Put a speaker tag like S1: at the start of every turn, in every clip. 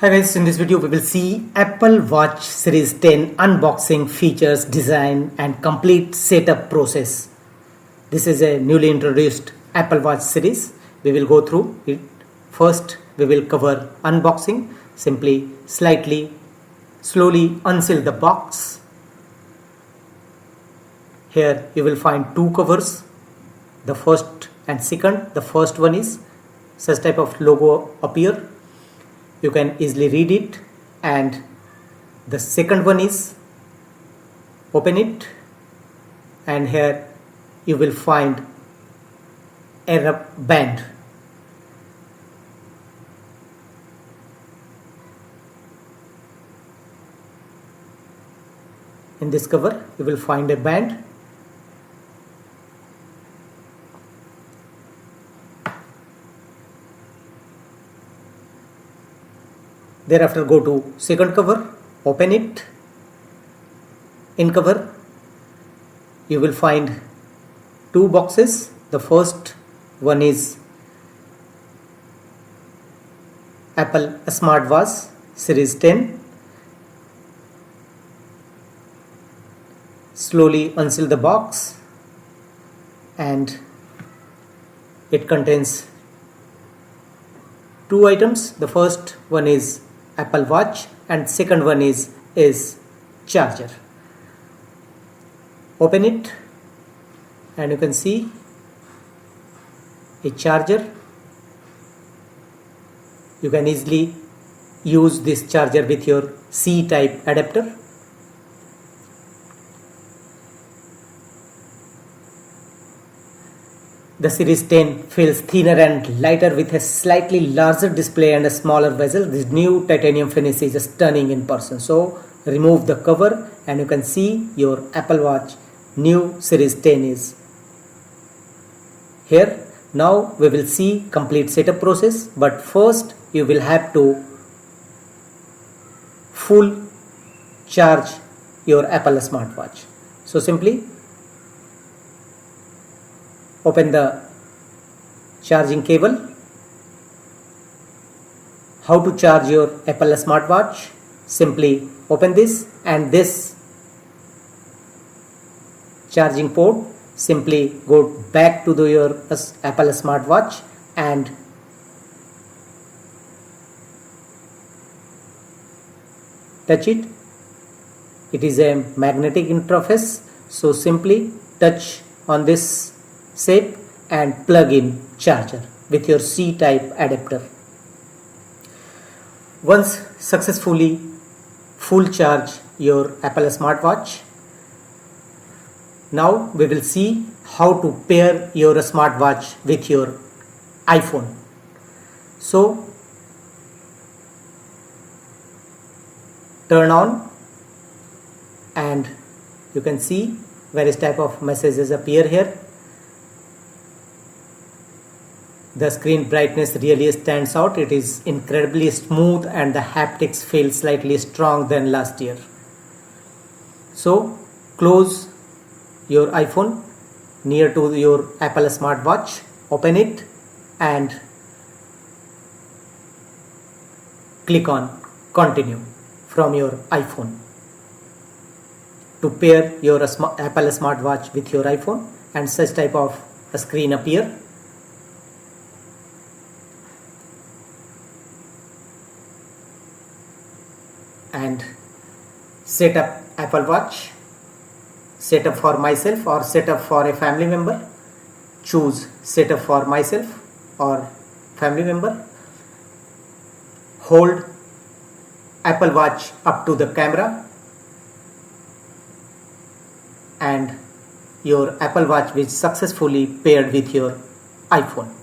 S1: Hi guys, in this video we will see Apple Watch Series 10 unboxing, features, design and complete setup process. This is a newly introduced Apple Watch series. We will go through it. First we will cover unboxing. Simply slowly unseal the box. Here you will find two covers, the first and second. The first one is such type of logo appear. You can easily read it, and the second one is open it, and here you will find a rubber band. In this cover you will find a band. Thereafter go to second cover, open it. In cover you will find two boxes. The first one is Apple Smartwatch Series 10. Slowly unseal the box, and it contains two items. The first one is Apple Watch and second one is charger. Open it and you can see a charger. You can easily use this charger with your C-type adapter. The Series 10 feels thinner and lighter with a slightly larger display and a smaller bezel. This new titanium finish is stunning in person. So remove the cover and you can see your Apple Watch new Series 10 is here. Now we will see complete setup process, but first you will have to full charge your Apple smartwatch. So simply open the charging cable. How to charge your Apple smartwatch? Simply open this, and this charging port, simply go back to your Apple smartwatch and touch it. It is a magnetic interface, so simply touch on this shape and plug in charger with your C-type adapter. Once successfully full charge your Apple smartwatch, now we will see how to pair your smartwatch with your iPhone. So turn on and you can see various type of messages appear here. The screen brightness really stands out. It is incredibly smooth and the haptics feel slightly strong than last year. So close your iPhone near to your Apple smartwatch, open it and click on continue from your iPhone to pair your Apple smartwatch with your iPhone, and such type of a screen appear. And set up Apple Watch, set up for myself or set up for a family member. Choose set up for myself or family member. Hold Apple Watch up to the camera and your Apple Watch will successfully paired with your iPhone.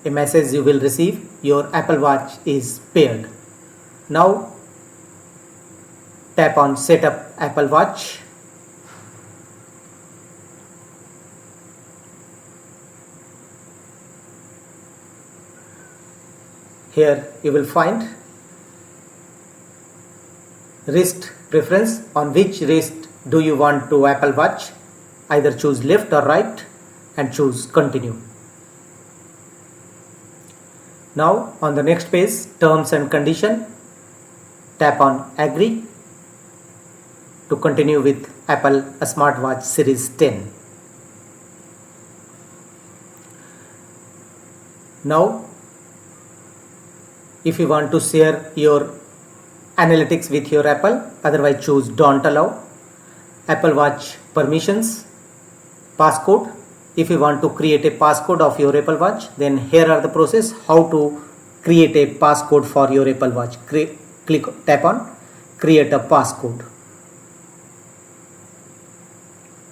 S1: A message you will receive: your Apple Watch is paired. Now tap on Setup Apple Watch. Here you will find wrist preference. On which wrist do you want to Apple Watch? Either choose left or right and choose continue. Now on the next page, terms and condition, tap on agree to continue with Apple Smartwatch Series 10. Now if you want to share your analytics with your Apple, otherwise choose don't allow. Apple Watch permissions, passcode. If you want to create a passcode of your Apple Watch, then here are the process how to create a passcode for your Apple Watch. Tap on create a passcode.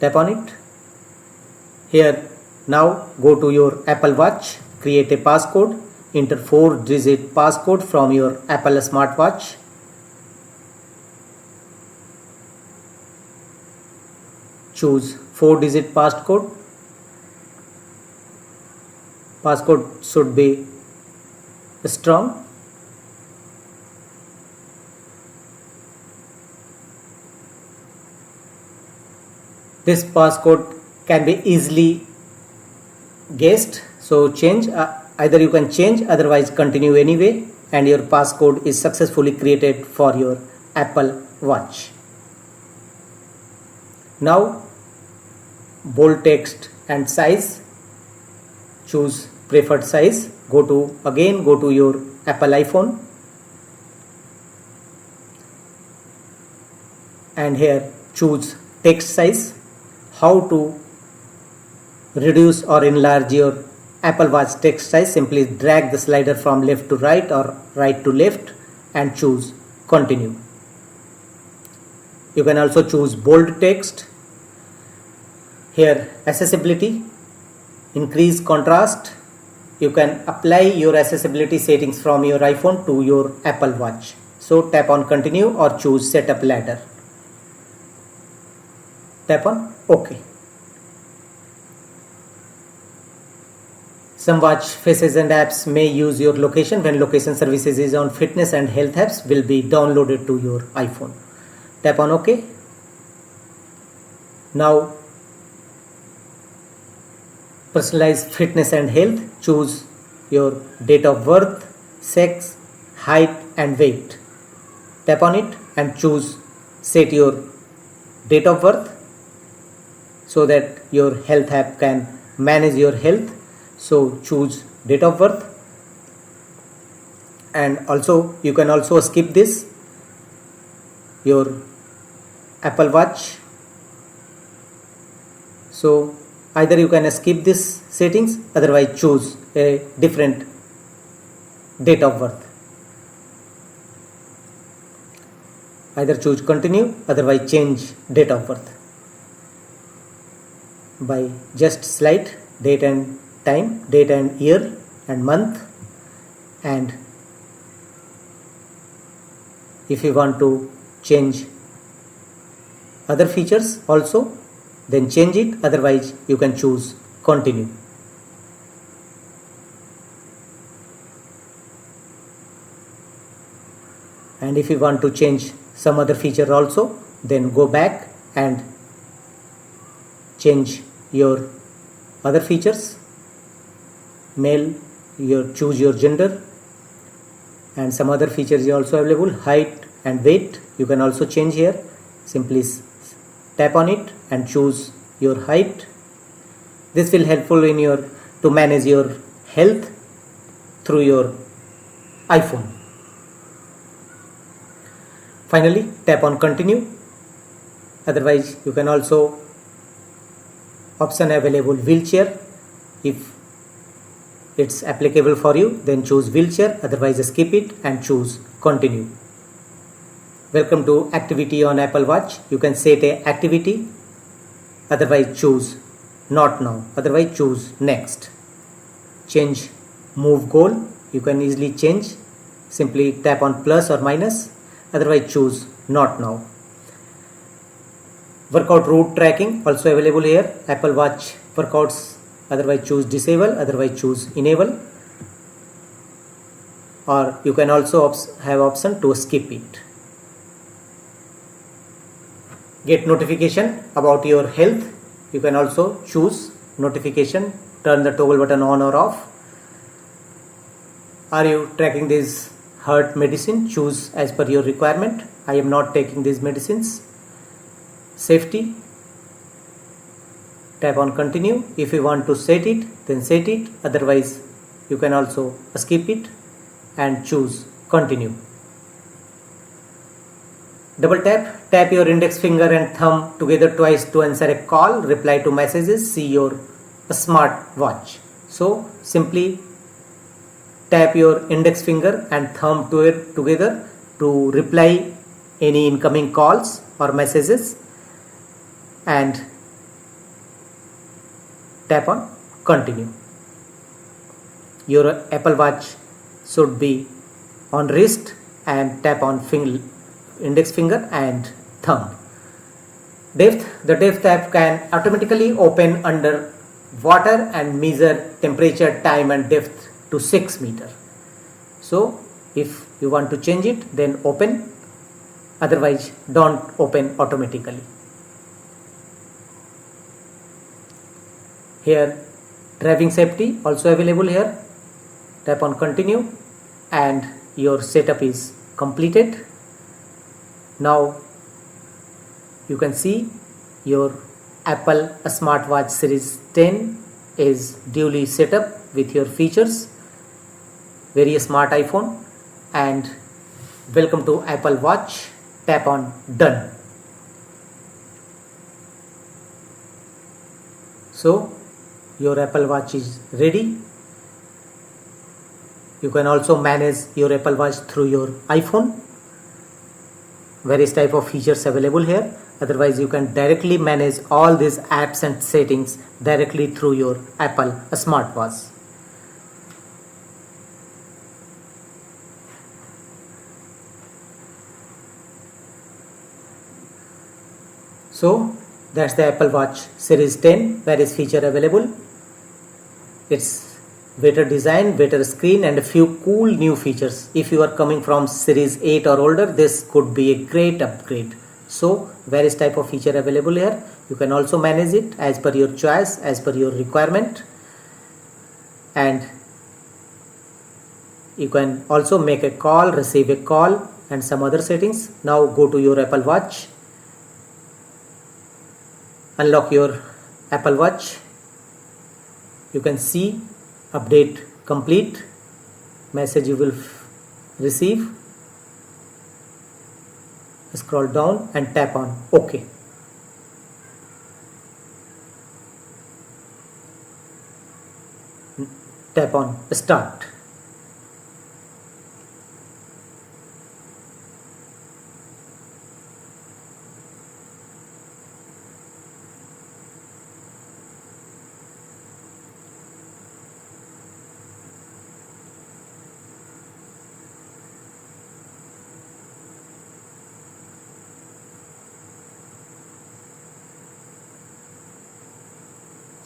S1: Tap on it. Here now go to your Apple Watch, create a passcode, enter 4-digit passcode from your Apple Smartwatch. Choose 4-digit passcode. Passcode should be strong. This passcode can be easily guessed, so change. Either you can change, otherwise continue anyway, and your passcode is successfully created for your Apple Watch. Now bold text and size, choose preferred size, go to your Apple iPhone, and here choose text size. How to reduce or enlarge your Apple Watch text size? Simply drag the slider from left to right or right to left and choose continue. You can also choose bold text. Here accessibility, increase contrast. You can apply your accessibility settings from your iPhone to your Apple Watch. So tap on continue or choose setup ladder. Tap on OK. Some watch faces and apps may use your location. When location services is on, fitness and health apps will be downloaded to your iPhone. Tap on OK. Now personalize fitness and health. Choose your date of birth, sex, height and weight. Tap on it and choose set your date of birth so that your health app can manage your health. So choose date of birth, and also you can also skip this, your Apple Watch. So either you can skip this settings, otherwise choose a different date of birth. Either choose continue, otherwise change date of birth by just slide date and time, date and year and month, and if you want to change other features also, then change it, otherwise you can choose continue. And if you want to change some other feature also, then go back and change your other features. Male, choose your gender, and some other features are also available. Height and weight you can also change here. Simply tap on it and choose your height. This will helpful in to manage your health through your iPhone. Finally tap on continue. Otherwise you can also option available wheelchair. If it's applicable for you, then choose wheelchair, otherwise skip it and choose continue. Welcome to activity on Apple Watch. You can set a activity, otherwise choose not now, otherwise choose next. Change move goal, you can easily change. Simply tap on plus or minus, otherwise choose not now. Workout route tracking also available here. Apple Watch workouts, otherwise choose disable, otherwise choose enable, or you can also have option to skip it. Get notification about your health, you can also choose notification, turn the toggle button on or off. Are you tracking this heart medicine? Choose as per your requirement. I am not taking these medicines. Safety. Tap on continue. If you want to set it, then set it. Otherwise, you can also skip it and choose continue. Double tap. Tap your index finger and thumb together twice to answer a call, reply to messages, see your smartwatch. So simply tap your index finger and thumb together to reply any incoming calls or messages and tap on continue. Your Apple Watch should be on wrist and tap on index finger and thumb. Depth. The depth app can automatically open under water and measure temperature, time and depth to 6 meters. So if you want to change it, then open, otherwise don't open automatically. Here driving safety also available here. Tap on continue and your setup is completed. Now you can see your Apple Smartwatch Series 10 is duly set up with your features. Very smart iPhone, and welcome to Apple Watch. Tap on done. So your Apple Watch is ready. You can also manage your Apple Watch through your iPhone. Various type of features available here. Otherwise you can directly manage all these apps and settings directly through your Apple Smartwatch. So that's the Apple Watch Series 10, various feature available. It's better design, better screen and a few cool new features. If you are coming from Series 8 or older, this could be a great upgrade. So various type of feature available here. You can also manage it as per your choice, as per your requirement, and you can also make a call, receive a call and some other settings. Now go to your Apple Watch, unlock your Apple Watch. You can see update complete message you will receive. Scroll down and tap on OK. Tap on start.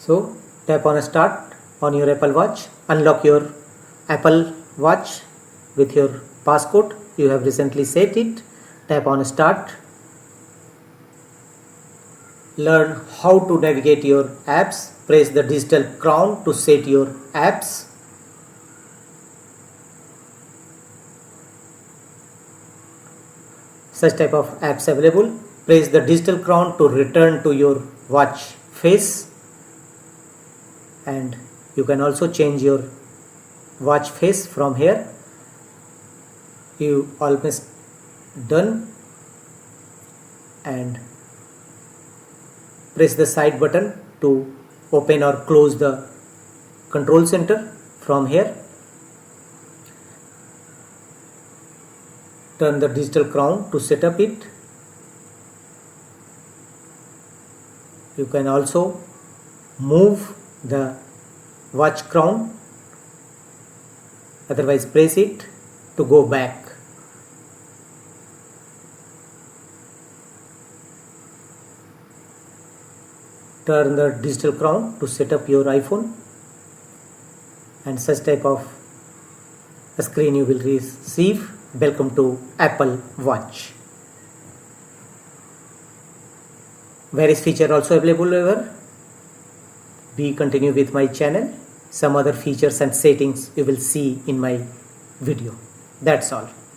S1: So tap on start on your Apple Watch. Unlock your Apple Watch with your passcode. You have recently set it. Tap on start. Learn how to navigate your apps. Press the digital crown to set your apps. Such type of apps available. Press the digital crown to return to your watch face. And you can also change your watch face from here. You almost done, and press the side button to open or close the control center from here. Turn the digital crown to set up it. You can also move the watch crown, otherwise press it to go back. Turn the digital crown to set up your iPhone, and such type of a screen you will receive. Welcome to Apple Watch. Various features also available here. We continue with my channel. Some other features and settings you will see in my video. That's all.